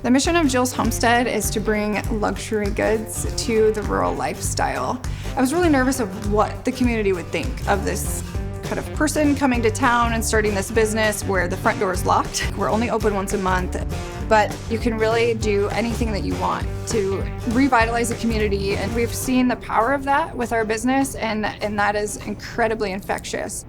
The mission of Jill's Homestead is to bring luxury goods to the rural lifestyle. I was really nervous of what the community would think of this kind of person coming to town and starting this business where the front door is locked. We're only open once a month, but you can really do anything that you want to revitalize the community. And we've seen the power of that with our business, and that is incredibly infectious.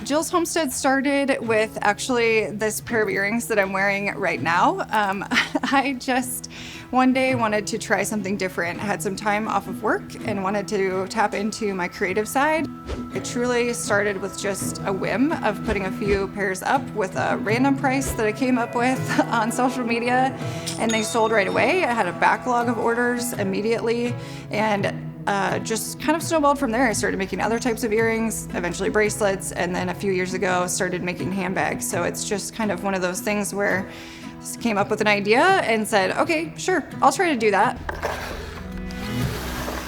Jill's Homestead started with actually this pair of earrings that I'm wearing right now. I just one day wanted to try something different. I had some time off of work and wanted to tap into my creative side. It truly started with just a whim of putting a few pairs up with a random price that I came up with on social media, and they sold right away. I had a backlog of orders immediately, and just kind of snowballed from there. I started making other types of earrings, eventually bracelets, and then a few years ago started making handbags. So it's just kind of one of those things where I came up with an idea and said, okay, sure, I'll try to do that.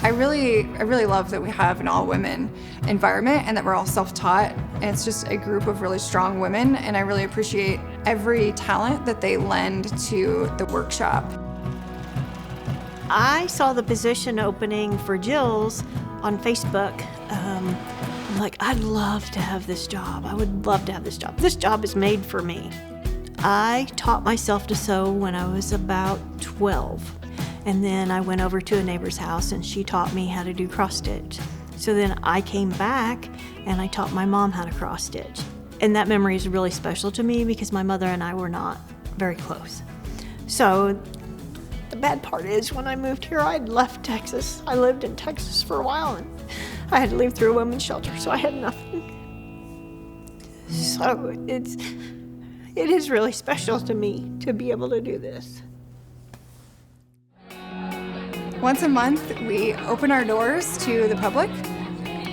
I really love that we have an all-women environment and that we're all self-taught. And it's just a group of really strong women, and I really appreciate every talent that they lend to the workshop. I saw the position opening for Jill's on Facebook. I'm like, I'd love to have this job. I would love to have this job. This job is made for me. I taught myself to sew when I was about 12. And then I went over to a neighbor's house and she taught me how to do cross stitch. So then I came back and I taught my mom how to cross stitch. And that memory is really special to me because my mother and I were not very close. So the bad part is when I moved here, I'd left Texas. I lived in Texas for a while and I had to leave through a women's shelter, so I had nothing. So it is really special to me to be able to do this. Once a month, we open our doors to the public.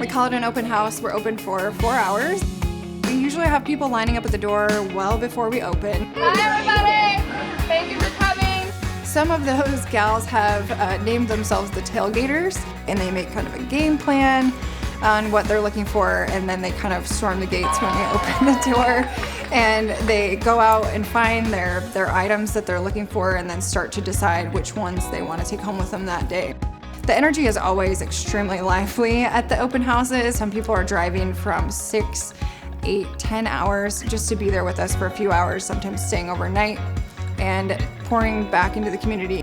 We call it an open house. We're open for 4 hours. We usually have people lining up at the door well before we open. Hi, everybody. Thank you for coming. Some of those gals have named themselves the tailgaters, and they make kind of a game plan on what they're looking for, and then they kind of storm the gates when they open the door, and they go out and find their items that they're looking for and then start to decide which ones they want to take home with them that day. The energy is always extremely lively at the open houses. Some people are driving from 6, 8, 10 hours just to be there with us for a few hours, sometimes staying overnight and pouring back into the community.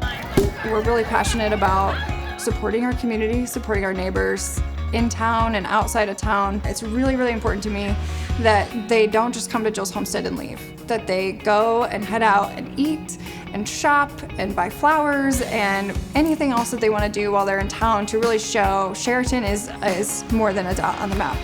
We're really passionate about supporting our community, supporting our neighbors in town and outside of town. It's really, really important to me that they don't just come to Jill's Homestead and leave, that they go and head out and eat and shop and buy flowers and anything else that they want to do while they're in town to really show Sheraton is more than a dot on the map.